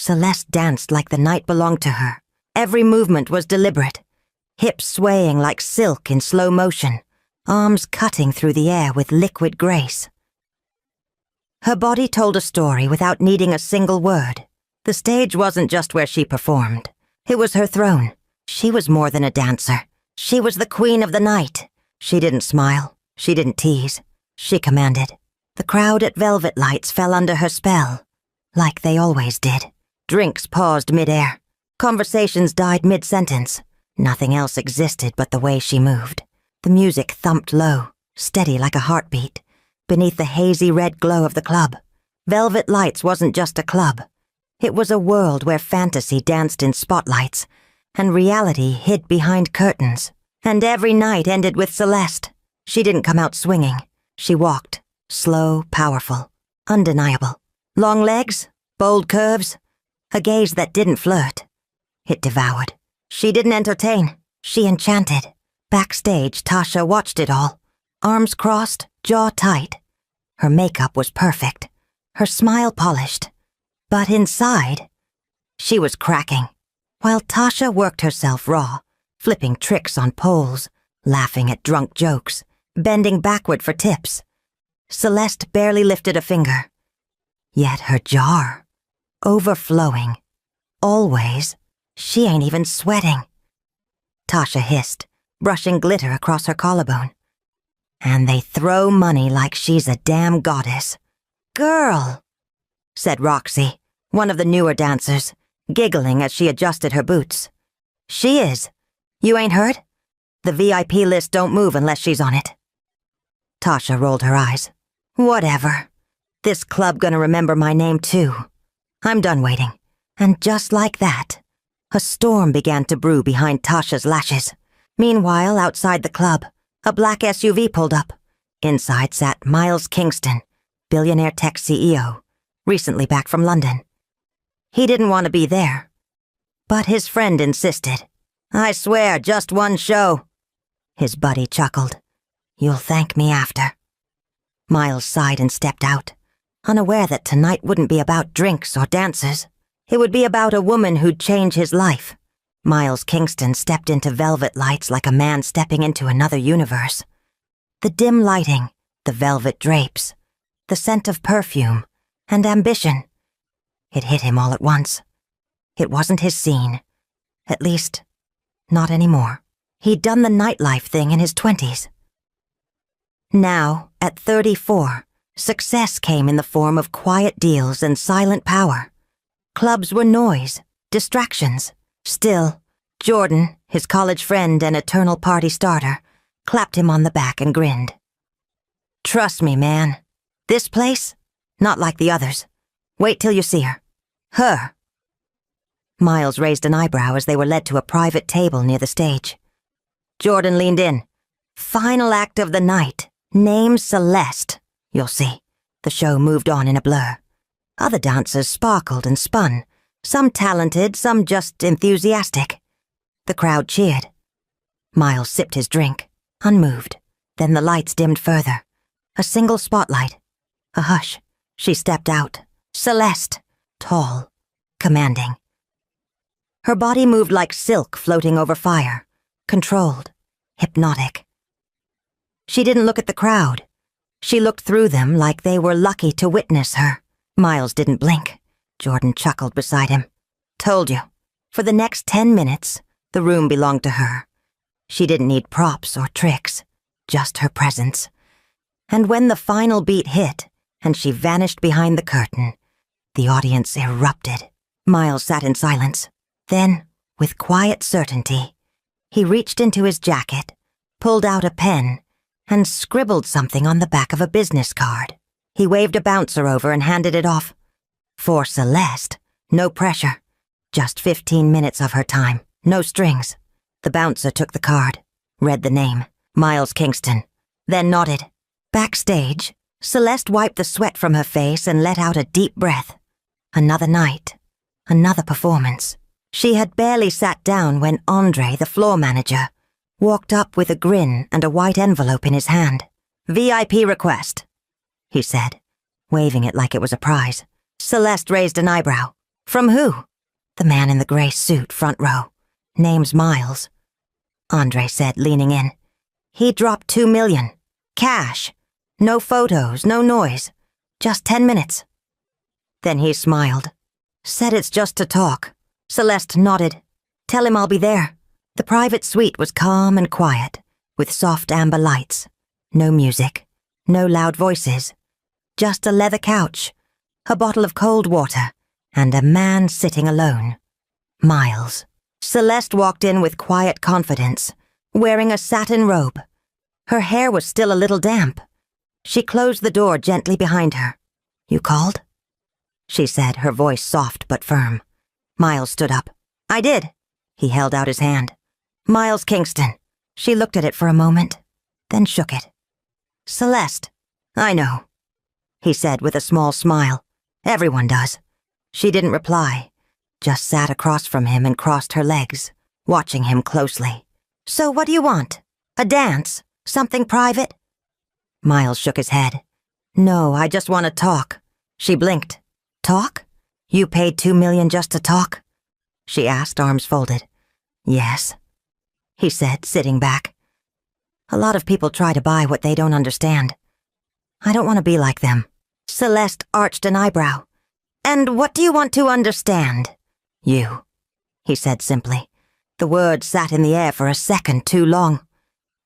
Celeste danced like the night belonged to her. Every movement was deliberate, hips swaying like silk in slow motion, arms cutting through the air with liquid grace. Her body told a story without needing a single word. The stage wasn't just where she performed. It was her throne. She was more than a dancer. She was the queen of the night. She didn't smile. She didn't tease. She commanded. The crowd at Velvet Lights fell under her spell, like they always did. Drinks paused mid-air. Conversations died mid-sentence. Nothing else existed but the way she moved. The music thumped low, steady like a heartbeat, beneath the hazy red glow of the club. Velvet Lights wasn't just a club. It was a world where fantasy danced in spotlights, and reality hid behind curtains. And every night ended with Celeste. She didn't come out swinging. She walked, slow, powerful, undeniable. Long legs, bold curves, a gaze that didn't flirt. It devoured. She didn't entertain. She enchanted. Backstage, Tasha watched it all. Arms crossed, jaw tight. Her makeup was perfect. Her smile polished. But inside, she was cracking. While Tasha worked herself raw, flipping tricks on poles, laughing at drunk jokes, bending backward for tips, Celeste barely lifted a finger. Yet her jar, overflowing. Always. She ain't even sweating. Tasha hissed, brushing glitter across her collarbone. And they throw money like she's a damn goddess. Girl, said Roxy, one of the newer dancers, giggling as she adjusted her boots. She is. You ain't heard? The VIP list don't move unless she's on it. Tasha rolled her eyes. Whatever. This club gonna remember my name too. I'm done waiting. And just like that, a storm began to brew behind Tasha's lashes. Meanwhile, outside the club, a black SUV pulled up. Inside sat Miles Kingston, Billionaire tech CEO, recently back from London. He didn't want to be there, but his friend insisted. I swear, just one show. His buddy chuckled. You'll thank me after. Miles sighed and stepped out, unaware that tonight wouldn't be about drinks or dancers. It would be about a woman who'd change his life. Miles Kingston stepped into Velvet Lights like a man stepping into another universe. The dim lighting, the velvet drapes, the scent of perfume, and ambition. It hit him all at once. It wasn't his scene. At least, not anymore. He'd done the nightlife thing in his 20s. Now, at 34, success came in the form of quiet deals and silent power. Clubs were noise, distractions. Still, Jordan, his college friend and eternal party starter, clapped him on the back and grinned. Trust me, man. This place? Not like the others. Wait till you see her. Her. Miles raised an eyebrow as they were led to a private table near the stage. Jordan leaned in. Final act of the night. Name Celeste. You'll see. The show moved on in a blur. Other dancers sparkled and spun, some talented, some just enthusiastic. The crowd cheered. Miles sipped his drink, unmoved. Then the lights dimmed further. A single spotlight. A hush. She stepped out. Celeste. Tall. Commanding. Her body moved like silk floating over fire. Controlled. Hypnotic. She didn't look at the crowd. She looked through them like they were lucky to witness her. Miles didn't blink. Jordan chuckled beside him. Told you. For the next 10 minutes, the room belonged to her. She didn't need props or tricks, just her presence. And when the final beat hit, and she vanished behind the curtain, the audience erupted. Miles sat in silence. Then, with quiet certainty, he reached into his jacket, pulled out a pen, and scribbled something on the back of a business card. He waved a bouncer over and handed it off. For Celeste, no pressure. Just 15 minutes of her time, no strings. The bouncer took the card, read the name, Miles Kingston, then nodded. Backstage, Celeste wiped the sweat from her face and let out a deep breath. Another night, another performance. She had barely sat down when Andre, the floor manager, walked up with a grin and a white envelope in his hand. VIP request, he said, waving it like it was a prize. Celeste raised an eyebrow. From who? The man in the gray suit, front row. Name's Miles. Andre said, leaning in. He dropped $2 million. Cash. No photos, no noise. Just 10 minutes. Then he smiled. Said it's just to talk. Celeste nodded. Tell him I'll be there. The private suite was calm and quiet, with soft amber lights. No music. No loud voices. Just a leather couch, a bottle of cold water, and a man sitting alone. Miles. Celeste walked in with quiet confidence, wearing a satin robe. Her hair was still a little damp. She closed the door gently behind her. You called? She said, her voice soft but firm. Miles stood up. I did. He held out his hand. Miles Kingston. She looked at it for a moment, then shook it. Celeste. I know, he said with a small smile. Everyone does. She didn't reply, just sat across from him and crossed her legs, watching him closely. So what do you want? A dance? Something private? Miles shook his head. No, I just want to talk. She blinked. Talk? You paid $2 million just to talk? She asked, arms folded. Yes, he said, sitting back. A lot of people try to buy what they don't understand. I don't want to be like them. Celeste arched an eyebrow. And what do you want to understand? You, he said simply. The word sat in the air for a second too long.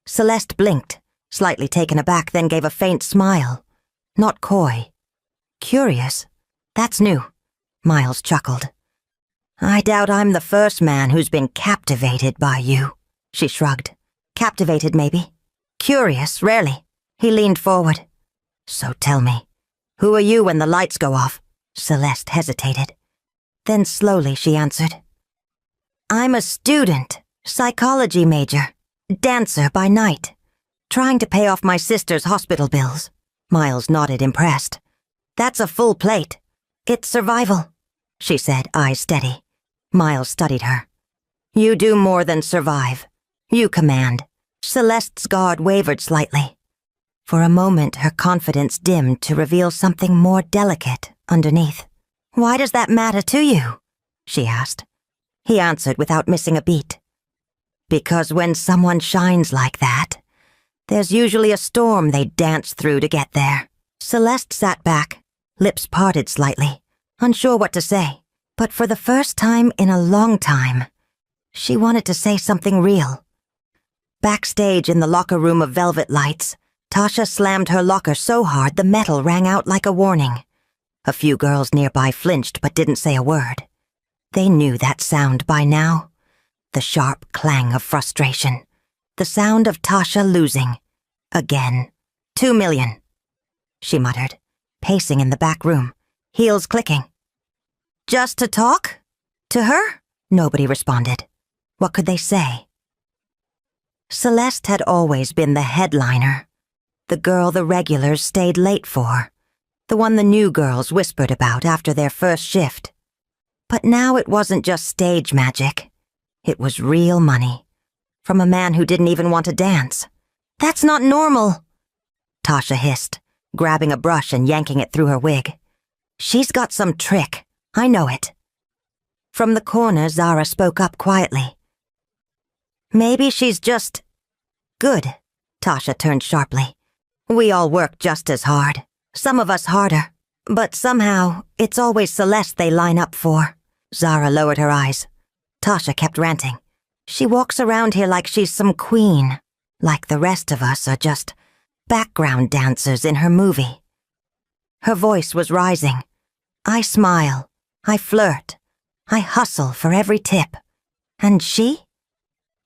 Celeste blinked, slightly taken aback, then gave a faint smile. Not coy. Curious. That's new. Miles chuckled. I doubt I'm the first man who's been captivated by you. She shrugged. Captivated, maybe. Curious, rarely. He leaned forward. So tell me, who are you when the lights go off? Celeste hesitated. Then slowly she answered. I'm a student, psychology major, dancer by night, trying to pay off my sister's hospital bills. Miles nodded, impressed. That's a full plate. It's survival, she said, eyes steady. Miles studied her. You do more than survive. You command. Celeste's guard wavered slightly. For a moment, her confidence dimmed to reveal something more delicate underneath. Why does that matter to you? She asked. He answered without missing a beat. Because when someone shines like that, there's usually a storm they dance through to get there. Celeste sat back, lips parted slightly, unsure what to say. But for the first time in a long time, she wanted to say something real. Backstage in the locker room of velvet lights, Tasha slammed her locker so hard the metal rang out like a warning. A few girls nearby flinched but didn't say a word. They knew that sound by now. The sharp clang of frustration. The sound of Tasha losing. Again. $2 million. She muttered, pacing in the back room, heels clicking. Just to talk? To her? Nobody responded. What could they say? Celeste had always been the headliner. The girl the regulars stayed late for. The one the new girls whispered about after their first shift. But now it wasn't just stage magic. It was real money. From a man who didn't even want to dance. That's not normal, Tasha hissed, grabbing a brush and yanking it through her wig. She's got some trick. I know it. From the corner, Zara spoke up quietly. Maybe she's just good. Tasha turned sharply. We all work just as hard. Some of us harder. But somehow, it's always Celeste they line up for. Zara lowered her eyes. Tasha kept ranting. She walks around here like she's some queen. Like the rest of us are just background dancers in her movie. Her voice was rising. I smile. I flirt. I hustle for every tip. And she?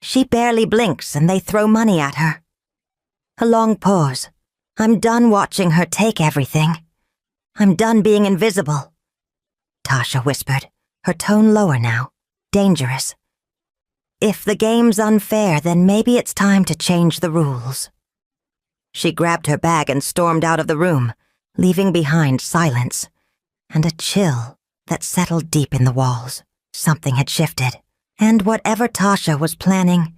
She barely blinks and they throw money at her. A long pause. I'm done watching her take everything. I'm done being invisible. Tasha whispered, her tone lower now, dangerous. If the game's unfair, then maybe it's time to change the rules. She grabbed her bag and stormed out of the room, leaving behind silence and a chill that settled deep in the walls. Something had shifted, and whatever Tasha was planning,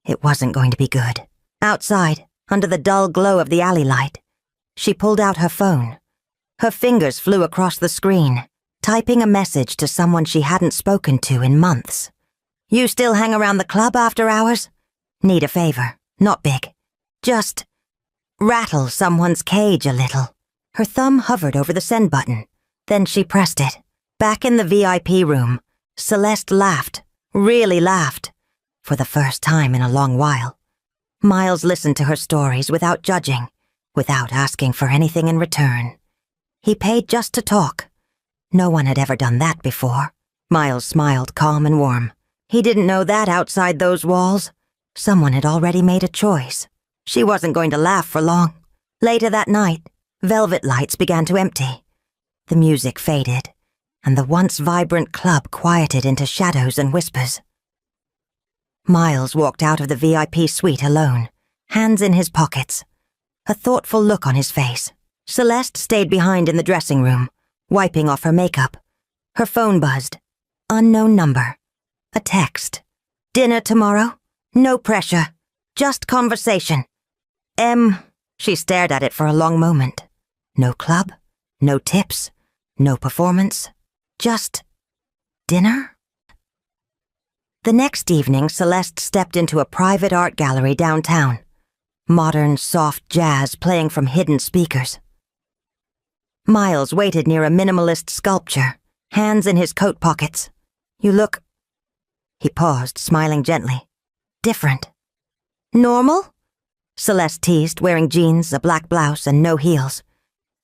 it wasn't going to be good. Outside, under the dull glow of the alley light, she pulled out her phone. Her fingers flew across the screen, typing a message to someone she hadn't spoken to in months. "You still hang around the club after hours? Need a favor, not big. Just rattle someone's cage a little." Her thumb hovered over the send button. Then she pressed it. Back in the VIP room, Celeste laughed, really laughed, for the first time in a long while. Miles listened to her stories without judging, without asking for anything in return. He paid just to talk. No one had ever done that before. Miles smiled, calm and warm. He didn't know that outside those walls. Someone had already made a choice. She wasn't going to laugh for long. Later that night, velvet lights began to empty. The music faded, and the once vibrant club quieted into shadows and whispers. Miles walked out of the VIP suite alone, hands in his pockets, a thoughtful look on his face. Celeste stayed behind in the dressing room, wiping off her makeup. Her phone buzzed. Unknown number. A text. "Dinner tomorrow? No pressure. Just conversation." She stared at it for a long moment. No club, no tips, no performance. Just dinner? The next evening, Celeste stepped into a private art gallery downtown. Modern, soft jazz playing from hidden speakers. Miles waited near a minimalist sculpture, hands in his coat pockets. "You look..." He paused, smiling gently. "Different." "Normal?" Celeste teased, wearing jeans, a black blouse, and no heels.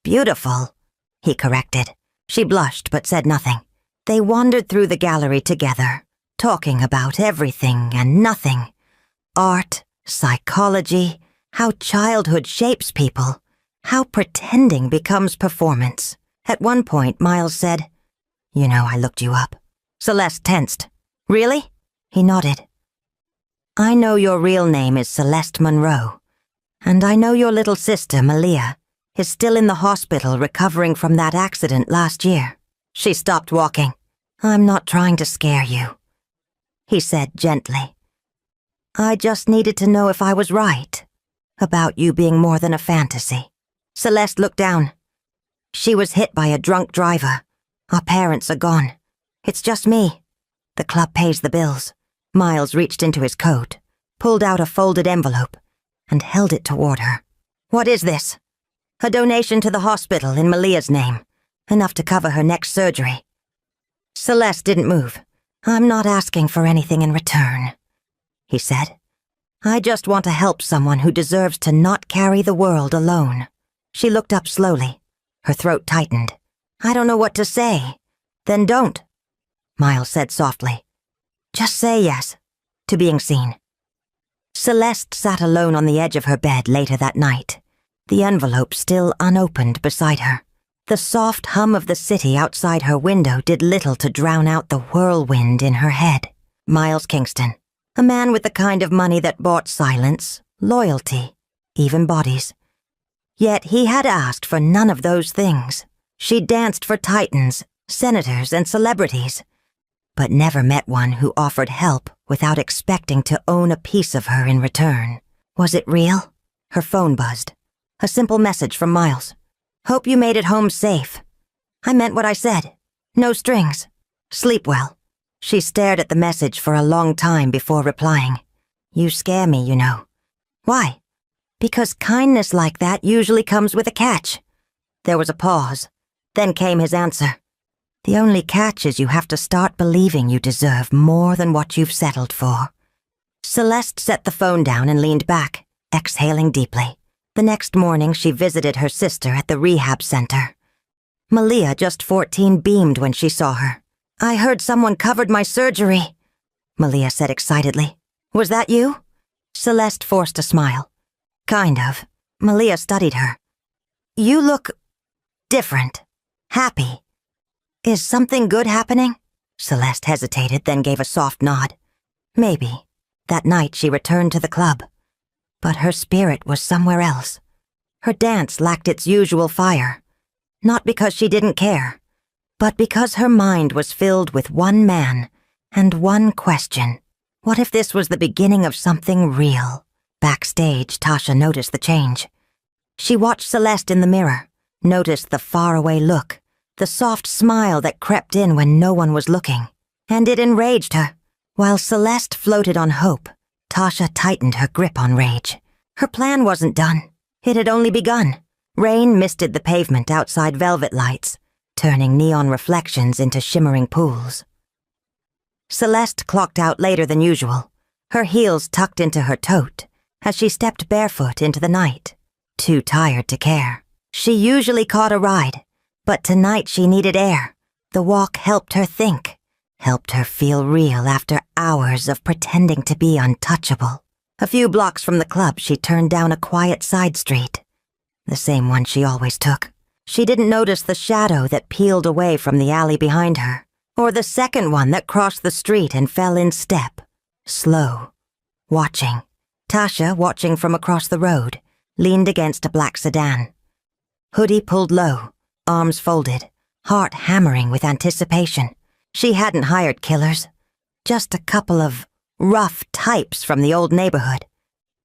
"Beautiful," he corrected. She blushed but said nothing. They wandered through the gallery together, talking about everything and nothing. Art, psychology, how childhood shapes people, how pretending becomes performance. At one point, Miles said, "You know, I looked you up." Celeste tensed. "Really?" He nodded. "I know your real name is Celeste Monroe, and I know your little sister, Malia, is still in the hospital recovering from that accident last year." She stopped walking. "I'm not trying to scare you," he said gently. "I just needed to know if I was right about you being more than a fantasy." Celeste looked down. "She was hit by a drunk driver. Our parents are gone. It's just me. The club pays the bills." Miles reached into his coat, pulled out a folded envelope, and held it toward her. "What is this?" "A donation to the hospital in Malia's name, enough to cover her next surgery." Celeste didn't move. "I'm not asking for anything in return," he said. "I just want to help someone who deserves to not carry the world alone." She looked up slowly. Her throat tightened. "I don't know what to say." "Then don't," Miles said softly. "Just say yes to being seen." Celeste sat alone on the edge of her bed later that night, the envelope still unopened beside her. The soft hum of the city outside her window did little to drown out the whirlwind in her head. Miles Kingston, a man with the kind of money that bought silence, loyalty, even bodies. Yet he had asked for none of those things. She danced for titans, senators, and celebrities, but never met one who offered help without expecting to own a piece of her in return. Was it real? Her phone buzzed. A simple message from Miles. "Hope you made it home safe. I meant what I said. No strings. Sleep well." She stared at the message for a long time before replying. "You scare me, you know." "Why?" "Because kindness like that usually comes with a catch." There was a pause. Then came his answer. "The only catch is you have to start believing you deserve more than what you've settled for." Celeste set the phone down and leaned back, exhaling deeply. The next morning, she visited her sister at the rehab center. Malia, just 14, beamed when she saw her. "I heard someone covered my surgery," Malia said excitedly. "Was that you?" Celeste forced a smile. "Kind of." Malia studied her. "You look different. Happy. Is something good happening?" Celeste hesitated, then gave a soft nod. Maybe. That night she returned to the club. But her spirit was somewhere else. Her dance lacked its usual fire. Not because she didn't care, but because her mind was filled with one man and one question. What if this was the beginning of something real? Backstage, Tasha noticed the change. She watched Celeste in the mirror, noticed the faraway look, the soft smile that crept in when no one was looking, and it enraged her. While Celeste floated on hope, Tasha tightened her grip on rage. Her plan wasn't done. It had only begun. Rain misted the pavement outside velvet lights, turning neon reflections into shimmering pools. Celeste clocked out later than usual, her heels tucked into her tote, as she stepped barefoot into the night, too tired to care. She usually caught a ride, but tonight she needed air. The walk helped her think, helped her feel real after hours of pretending to be untouchable. A few blocks from the club, she turned down a quiet side street, the same one she always took. She didn't notice the shadow that peeled away from the alley behind her, or the second one that crossed the street and fell in step, slow, watching. Tasha, watching from across the road, leaned against a black sedan. Hoodie pulled low, arms folded, heart hammering with anticipation. She hadn't hired killers, just a couple of rough types from the old neighborhood,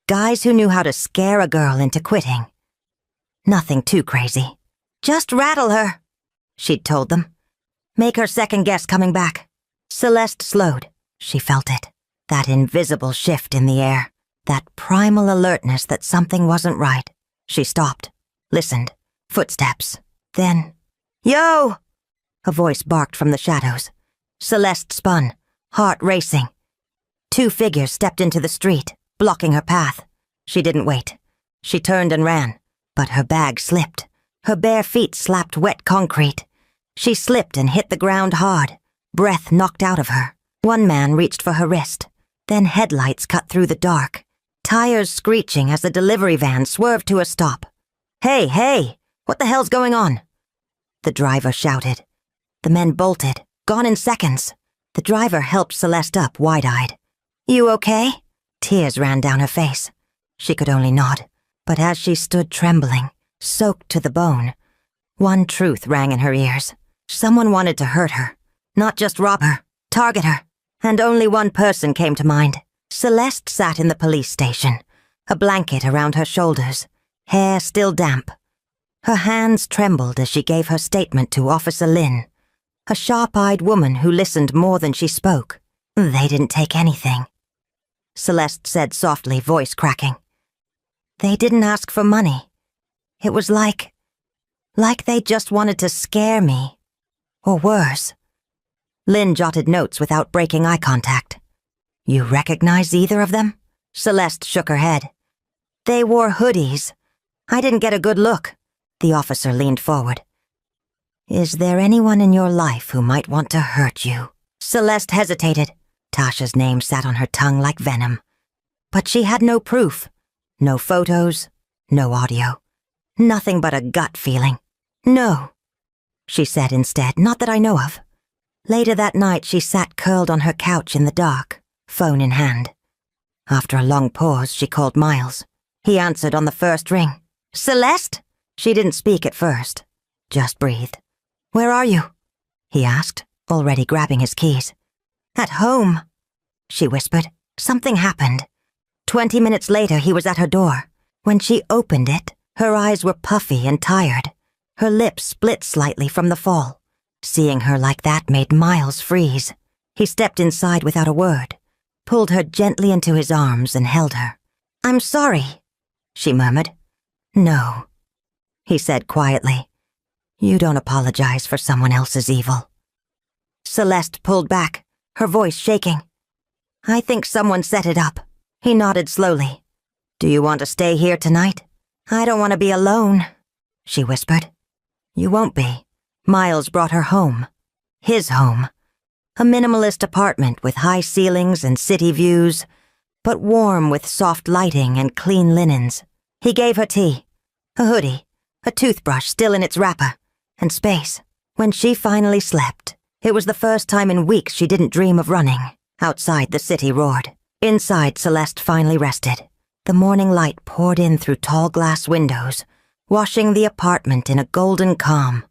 guys who knew how to scare a girl into quitting. Nothing too crazy. Just rattle her, she'd told them. Make her second guess coming back. Celeste slowed. She felt it. That invisible shift in the air. That primal alertness that something wasn't right. She stopped. Listened. Footsteps. Then, "Yo!" a voice barked from the shadows. Celeste spun, heart racing. Two figures stepped into the street, blocking her path. She didn't wait. She turned and ran, but her bag slipped. Her bare feet slapped wet concrete. She slipped and hit the ground hard, breath knocked out of her. One man reached for her wrist, then headlights cut through the dark, tires screeching as the delivery van swerved to a stop. "Hey, hey, what the hell's going on?" The driver shouted. The men bolted, gone in seconds. The driver helped Celeste up, wide-eyed. "You okay?" Tears ran down her face. She could only nod, but as she stood trembling, soaked to the bone, one truth rang in her ears. Someone wanted to hurt her, not just rob her, target her, and only one person came to mind. Celeste sat in the police station, a blanket around her shoulders, hair still damp. Her hands trembled as she gave her statement to Officer Lynn, a sharp-eyed woman who listened more than she spoke. "They didn't take anything," Celeste said softly, voice cracking. "They didn't ask for money. It was like they just wanted to scare me. Or worse." Lynn jotted notes without breaking eye contact. "You recognize either of them?" Celeste shook her head. "They wore hoodies. I didn't get a good look." The officer leaned forward. "Is there anyone in your life who might want to hurt you?" Celeste hesitated. Tasha's name sat on her tongue like venom. But she had no proof. No photos. No audio. Nothing but a gut feeling. "No," she said instead, "not that I know of." Later that night, she sat curled on her couch in the dark, phone in hand. After a long pause, she called Miles. He answered on the first ring. "Celeste?" She didn't speak at first, just breathed. "Where are you?" he asked, already grabbing his keys. "At home," she whispered. Something happened. 20 minutes later, he was at her door. When she opened it, her eyes were puffy and tired. Her lips split slightly from the fall. Seeing her like that made Miles freeze. He stepped inside without a word, pulled her gently into his arms and held her. "I'm sorry," she murmured. "No," he said quietly. "You don't apologize for someone else's evil." Celeste pulled back, her voice shaking. "I think someone set it up." He nodded slowly. "Do you want to stay here tonight?" "I don't want to be alone," she whispered. "You won't be." Miles brought her home. His home. A minimalist apartment with high ceilings and city views, but warm with soft lighting and clean linens. He gave her tea, a hoodie, a toothbrush still in its wrapper, and space. When she finally slept, it was the first time in weeks she didn't dream of running. Outside, the city roared. Inside, Celeste finally rested. The morning light poured in through tall glass windows, washing the apartment in a golden calm.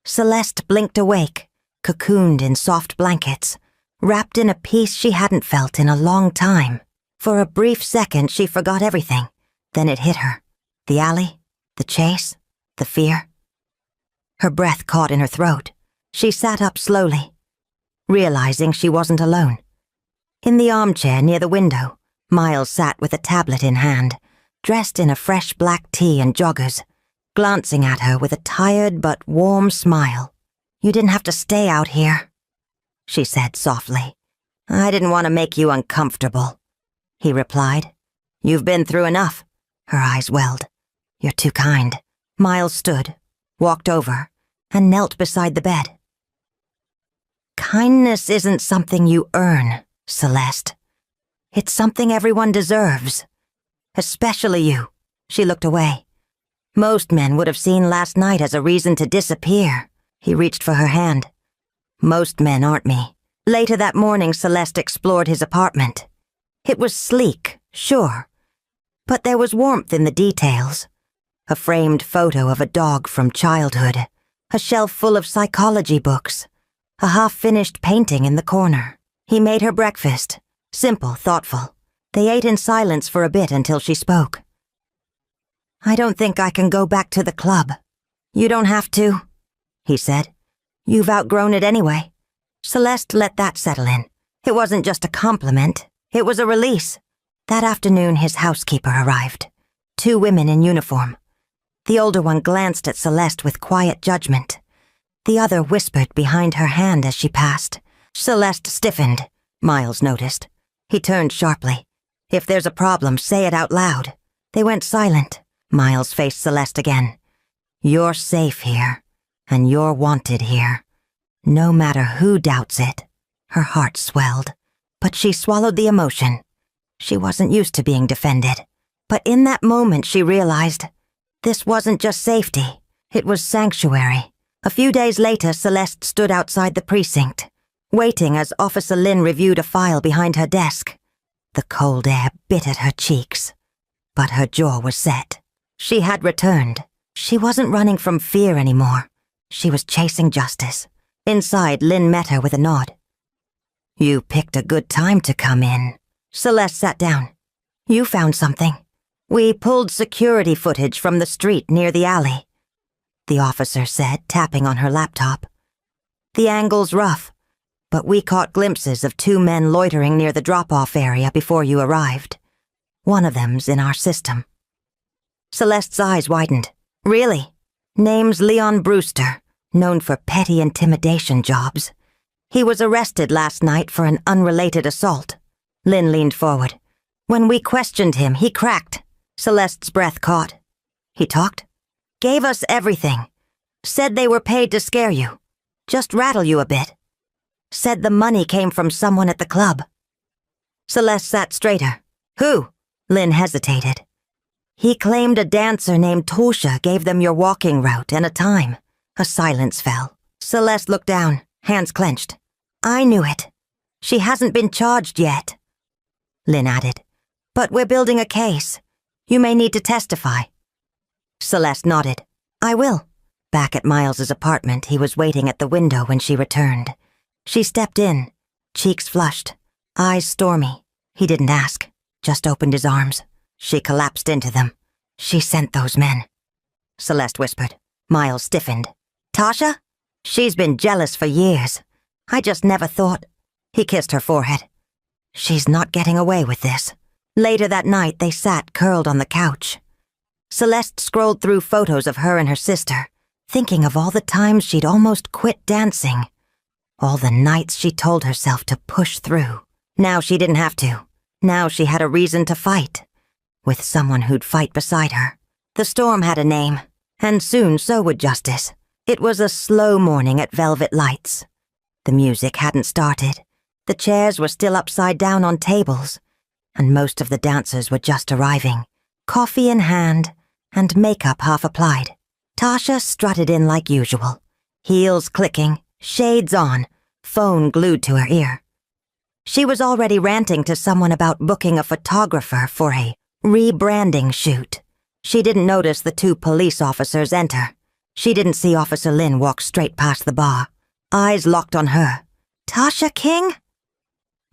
Celeste blinked awake, cocooned in soft blankets, wrapped in a peace she hadn't felt in a long time. For a brief second, she forgot everything. Then it hit her. The alley, the chase, the fear. Her breath caught in her throat. She sat up slowly, realizing she wasn't alone. In the armchair near the window, Miles sat with a tablet in hand, dressed in a fresh black tee and joggers, glancing at her with a tired but warm smile. "You didn't have to stay out here," she said softly. "I didn't want to make you uncomfortable," he replied. "You've been through enough." Her eyes welled. "You're too kind." Miles stood, walked over, and knelt beside the bed. "Kindness isn't something you earn, Celeste. It's something everyone deserves. Especially you." She looked away. "Most men would have seen last night as a reason to disappear." He reached for her hand. "Most men aren't me." Later that morning, Celeste explored his apartment. It was sleek, sure, but there was warmth in the details. A framed photo of a dog from childhood, a shelf full of psychology books, a half-finished painting in the corner. He made her breakfast, simple, thoughtful. They ate in silence for a bit until she spoke. "I don't think I can go back to the club." "You don't have to," he said. "You've outgrown it anyway." Celeste let that settle in. It wasn't just a compliment, it was a release. That afternoon his housekeeper arrived. 2 women in uniform. The older one glanced at Celeste with quiet judgment. The other whispered behind her hand as she passed. Celeste stiffened, Miles noticed. He turned sharply. "If there's a problem, say it out loud." They went silent. Miles faced Celeste again. "You're safe here, and you're wanted here. No matter who doubts it." Her heart swelled, but she swallowed the emotion. She wasn't used to being defended. But in that moment she realized this wasn't just safety, it was sanctuary. A few days later, Celeste stood outside the precinct, waiting as Officer Lynn reviewed a file behind her desk. The cold air bit at her cheeks, but her jaw was set. She had returned. She wasn't running from fear anymore. She was chasing justice. Inside, Lynn met her with a nod. "You picked a good time to come in." Celeste sat down. "You found something." "We pulled security footage from the street near the alley," the officer said, tapping on her laptop. "The angle's rough, but we caught glimpses of 2 men loitering near the drop-off area before you arrived. One of them's in our system." Celeste's eyes widened. "Really?" "Name's Leon Brewster, known for petty intimidation jobs. He was arrested last night for an unrelated assault." Lynn leaned forward. "When we questioned him, he cracked." Celeste's breath caught. "He talked?" "Gave us everything. Said they were paid to scare you. Just rattle you a bit. Said the money came from someone at the club." Celeste sat straighter. "Who?" Lynn hesitated. "He claimed a dancer named Tosha gave them your walking route and a time." A silence fell. Celeste looked down, hands clenched. "I knew it. She hasn't been charged yet," Lynn added. "But we're building a case. You may need to testify." Celeste nodded. "I will." Back at Miles's apartment, he was waiting at the window when she returned. She stepped in, cheeks flushed, eyes stormy. He didn't ask, just opened his arms. She collapsed into them. "She sent those men," Celeste whispered. Miles stiffened. "Tasha? She's been jealous for years. I just never thought—" He kissed her forehead. "She's not getting away with this." Later that night, they sat curled on the couch. Celeste scrolled through photos of her and her sister, thinking of all the times she'd almost quit dancing. All the nights she told herself to push through. Now she didn't have to. Now she had a reason to fight, with someone who'd fight beside her. The storm had a name, and soon so would justice. It was a slow morning at Velvet Lights. The music hadn't started. The chairs were still upside down on tables, and most of the dancers were just arriving, coffee in hand and makeup half applied. Tasha strutted in like usual, heels clicking, shades on, phone glued to her ear. She was already ranting to someone about booking a photographer for a rebranding shoot. She didn't notice the 2 police officers enter. She didn't see Officer Lynn walk straight past the bar, eyes locked on her. "Tasha King?"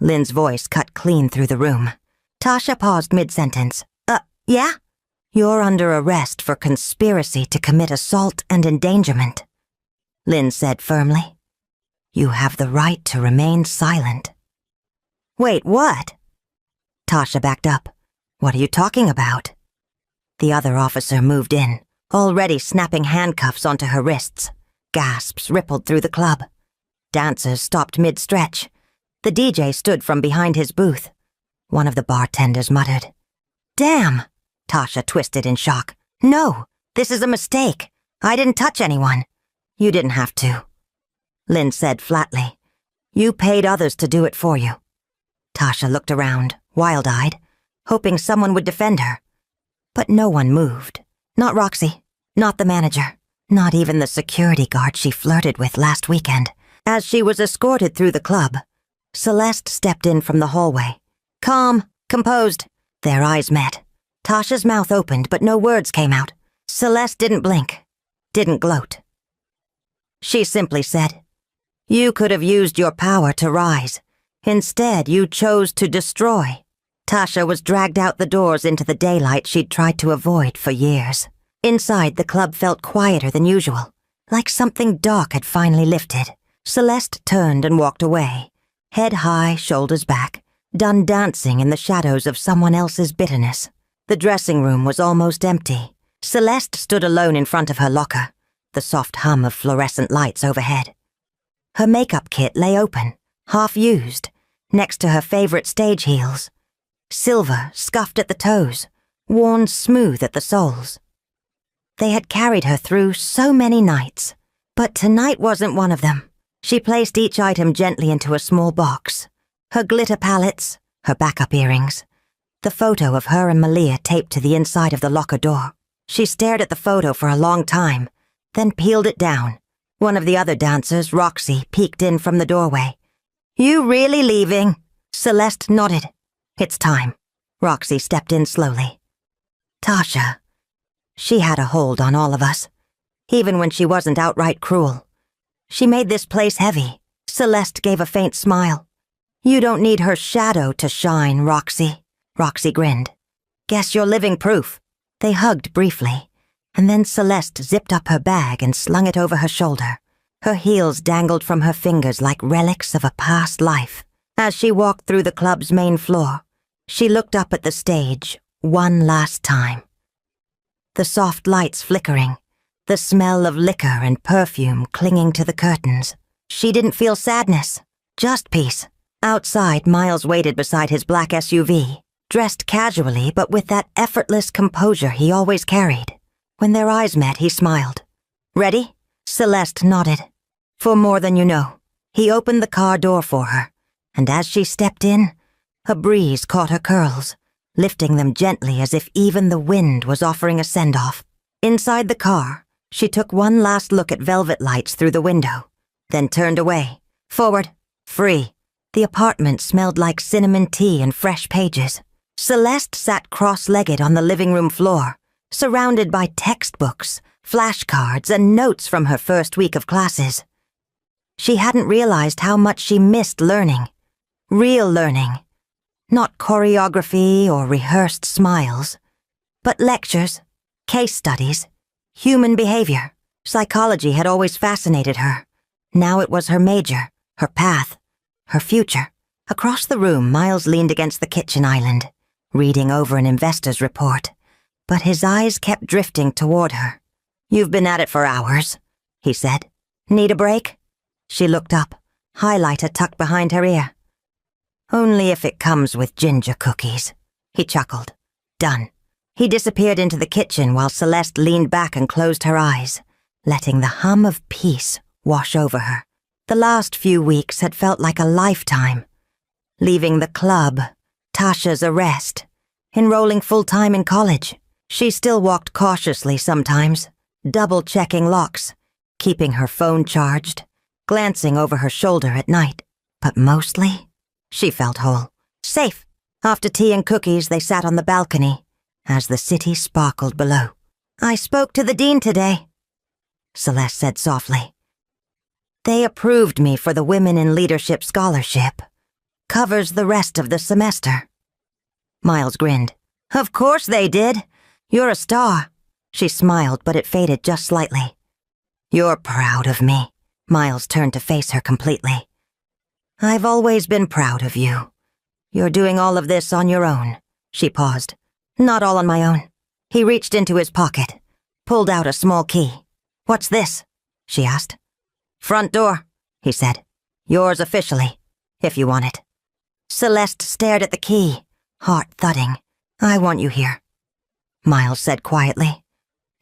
Lynn's voice cut clean through the room. Tasha paused mid-sentence. Yeah? You're under arrest for conspiracy to commit assault and endangerment." Lynn said firmly. You have the right to remain silent. Wait, what? Tasha backed up. What are you talking about? The other officer moved in, already snapping handcuffs onto her wrists. Gasps rippled through the club. Dancers stopped mid-stretch. The DJ stood from behind his booth. One of the bartenders muttered. Damn! Tasha twisted in shock. No, this is a mistake. I didn't touch anyone. You didn't have to. Lynn said flatly. You paid others to do it for you. Tasha looked around, wild-eyed, hoping someone would defend her. But no one moved. Not Roxy, not the manager, not even the security guard she flirted with last weekend. As she was escorted through the club, Celeste stepped in from the hallway. Calm, composed. Their eyes met. Tasha's mouth opened, but no words came out. Celeste didn't blink, didn't gloat. She simply said, You could have used your power to rise. Instead, you chose to destroy. Tasha was dragged out the doors into the daylight she'd tried to avoid for years. Inside, the club felt quieter than usual, like something dark had finally lifted. Celeste turned and walked away, head high, shoulders back, done dancing in the shadows of someone else's bitterness. The dressing room was almost empty. Celeste stood alone in front of her locker, the soft hum of fluorescent lights overhead. Her makeup kit lay open, half-used, next to her favorite stage heels. Silver, scuffed at the toes, worn smooth at the soles. They had carried her through so many nights, but tonight wasn't one of them. She placed each item gently into a small box. Her glitter palettes, her backup earrings, the photo of her and Malia taped to the inside of the locker door. She stared at the photo for a long time, then peeled it down. One of the other dancers, Roxy, peeked in from the doorway. You really leaving? Celeste nodded. It's time. Roxy stepped in slowly. Tasha. She had a hold on all of us, even when she wasn't outright cruel. She made this place heavy. Celeste gave a faint smile. You don't need her shadow to shine, Roxy. Roxy grinned. Guess you're living proof. They hugged briefly, and then Celeste zipped up her bag and slung it over her shoulder. Her heels dangled from her fingers like relics of a past life. As she walked through the club's main floor, she looked up at the stage one last time. The soft lights flickering, the smell of liquor and perfume clinging to the curtains. She didn't feel sadness, just peace. Outside, Miles waited beside his black SUV, dressed casually but with that effortless composure he always carried. When their eyes met, he smiled. Ready? Celeste nodded. For more than you know. He opened the car door for her, and as she stepped in, a breeze caught her curls, lifting them gently as if even the wind was offering a send-off. Inside the car, she took one last look at velvet lights through the window, then turned away. Forward. Free. The apartment smelled like cinnamon tea and fresh pages. Celeste sat cross-legged on the living room floor, surrounded by textbooks, flashcards, and notes from her first week of classes. She hadn't realized how much she missed learning. Real learning. Not choreography or rehearsed smiles, but lectures, case studies, human behavior. Psychology had always fascinated her. Now it was her major, her path, her future. Across the room, Miles leaned against the kitchen island, reading over an investor's report, but his eyes kept drifting toward her. You've been at it for hours, he said. Need a break? She looked up, highlighter tucked behind her ear. Only if it comes with ginger cookies. He chuckled. Done. He disappeared into the kitchen while Celeste leaned back and closed her eyes, letting the hum of peace wash over her. The last few weeks had felt like a lifetime. Leaving the club, Tasha's arrest, enrolling full-time in college. She still walked cautiously sometimes, double-checking locks, keeping her phone charged, glancing over her shoulder at night. But mostly, she felt whole. Safe. After tea and cookies, they sat on the balcony as the city sparkled below. I spoke to the dean today, Celeste said softly. They approved me for the Women in Leadership Scholarship. Covers the rest of the semester. Miles grinned. Of course they did. You're a star. She smiled, but it faded just slightly. You're proud of me. Miles turned to face her completely. "I've always been proud of you. You're doing all of this on your own." She paused. "Not all on my own." He reached into his pocket, pulled out a small key. "What's this?" she asked. "Front door," he said. "Yours officially, if you want it." Celeste stared at the key, heart thudding. "I want you here," Miles said quietly.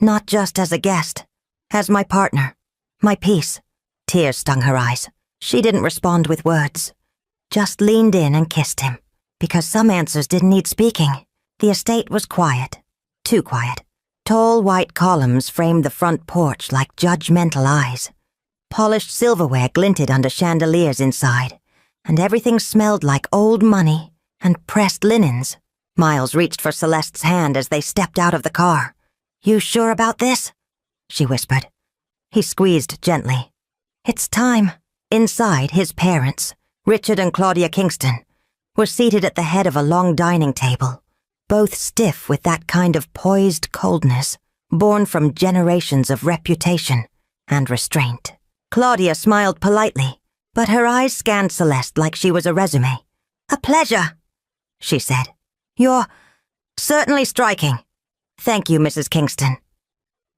"Not just as a guest, as my partner, my peace." Tears stung her eyes. She didn't respond with words, just leaned in and kissed him, because some answers didn't need speaking. The estate was quiet, too quiet. Tall white columns framed the front porch like judgmental eyes. Polished silverware glinted under chandeliers inside, and everything smelled like old money and pressed linens. Miles reached for Celeste's hand as they stepped out of the car. "You sure about this?" she whispered. He squeezed gently. "It's time." Inside, his parents, Richard and Claudia Kingston, were seated at the head of a long dining table, both stiff with that kind of poised coldness born from generations of reputation and restraint. Claudia smiled politely, but her eyes scanned Celeste like she was a resume. "A pleasure," she said. "You're certainly striking." "Thank you, Mrs. Kingston,"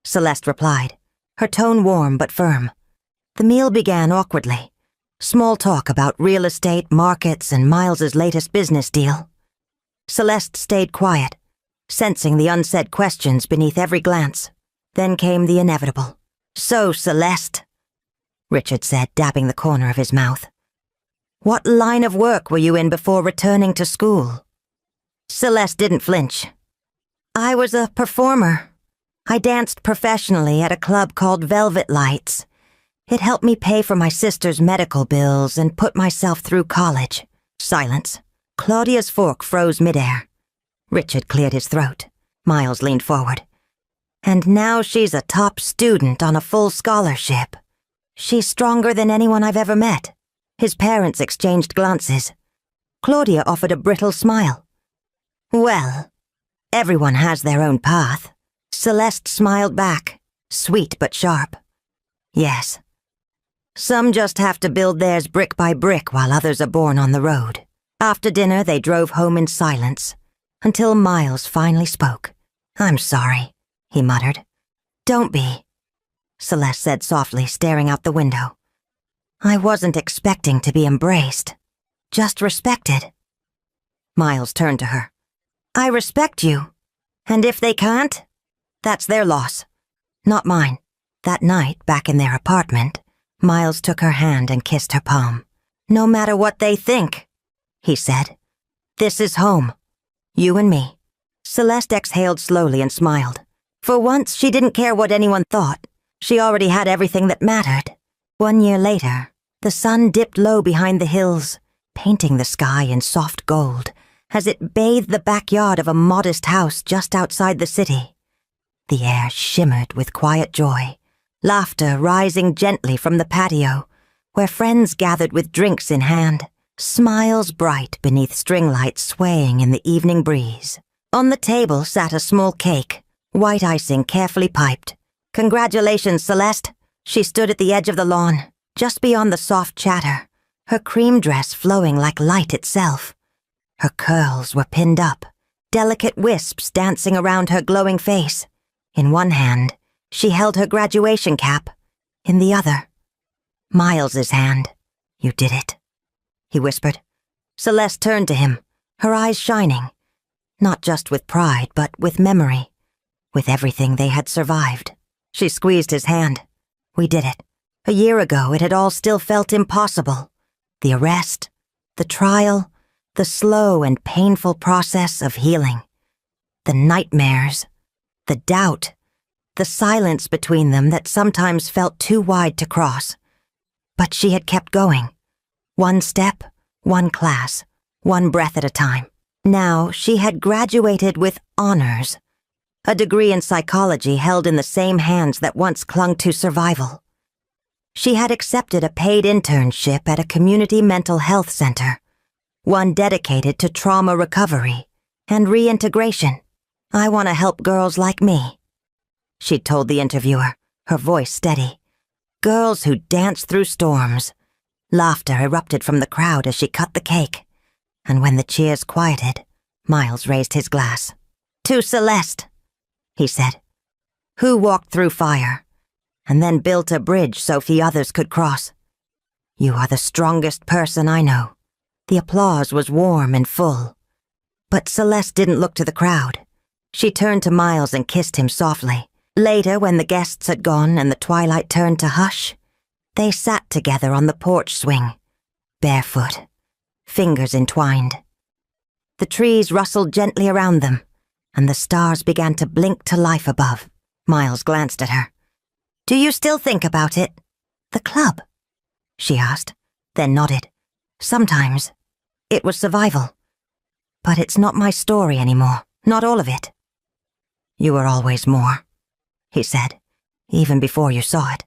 Celeste replied, her tone warm but firm. The meal began awkwardly. Small talk about real estate, markets, and Miles's latest business deal. Celeste stayed quiet, sensing the unsaid questions beneath every glance. Then came the inevitable. "So, Celeste," Richard said, dabbing the corner of his mouth, "what line of work were you in before returning to school?" Celeste didn't flinch. "I was a performer. I danced professionally at a club called Velvet Lights. It helped me pay for my sister's medical bills and put myself through college." Silence. Claudia's fork froze midair. Richard cleared his throat. Miles leaned forward. "And now she's a top student on a full scholarship. She's stronger than anyone I've ever met." His parents exchanged glances. Claudia offered a brittle smile. "Well, everyone has their own path." Celeste smiled back, sweet but sharp. "Yes. Some just have to build theirs brick by brick while others are born on the road." After dinner, they drove home in silence, until Miles finally spoke. "I'm sorry," he muttered. "Don't be," Celeste said softly, staring out the window. "I wasn't expecting to be embraced, just respected." Miles turned to her. "I respect you, and if they can't, that's their loss, not mine." That night, back in their apartment, Miles took her hand and kissed her palm. "No matter what they think," he said, "this is home. You and me." Celeste exhaled slowly and smiled. For once, she didn't care what anyone thought. She already had everything that mattered. 1 year later, the sun dipped low behind the hills, painting the sky in soft gold as it bathed the backyard of a modest house just outside the city. The air shimmered with quiet joy, laughter rising gently from the patio, where friends gathered with drinks in hand, smiles bright beneath string lights swaying in the evening breeze. On the table sat a small cake, white icing carefully piped. "Congratulations, Celeste." She stood at the edge of the lawn, just beyond the soft chatter, her cream dress flowing like light itself. Her curls were pinned up, delicate wisps dancing around her glowing face. In one hand, she held her graduation cap. In the other, Miles's hand. "You did it," he whispered. Celeste turned to him, her eyes shining, not just with pride, but with memory, with everything they had survived. She squeezed his hand. "We did it. A year ago, it had all still felt impossible. The arrest, the trial, the slow and painful process of healing. The nightmares, the doubt, the silence between them that sometimes felt too wide to cross. But she had kept going. One step, one class, one breath at a time. Now she had graduated with honors, a degree in psychology held in the same hands that once clung to survival. She had accepted a paid internship at a community mental health center, one dedicated to trauma recovery and reintegration. "I want to help girls like me," she'd told the interviewer, her voice steady. girls who danced through storms. Laughter erupted from the crowd as she cut the cake, and when the cheers quieted, Miles raised his glass. "To Celeste," he said, "who walked through fire, and then built a bridge so few others could cross. You are the strongest person I know." The applause was warm and full. But Celeste didn't look to the crowd. She turned to Miles and kissed him softly. Later, when the guests had gone and the twilight turned to hush, they sat together on the porch swing, barefoot, fingers entwined. The trees rustled gently around them, and the stars began to blink to life above. Miles glanced at her. "Do you still think about it? The club?" she asked, then nodded. "Sometimes. It was survival. But it's not my story anymore, not all of it." "You were always more," he said, "even before you saw it."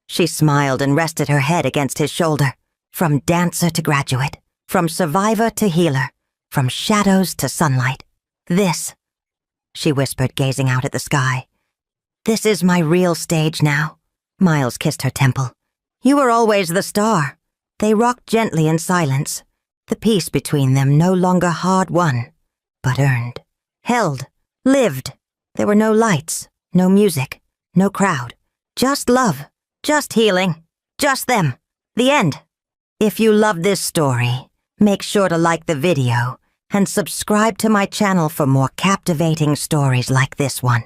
She smiled and rested her head against his shoulder. From dancer to graduate, from survivor to healer, from shadows to sunlight. "This," she whispered, gazing out at the sky. "This is my real stage now." Miles kissed her temple. "You were always the star." They rocked gently in silence, the peace between them no longer hard-won, but earned. Held, lived. There were no lights, no music, no crowd. Just love, just healing, just them. The end. If you love this story, make sure to like the video and subscribe to my channel for more captivating stories like this one.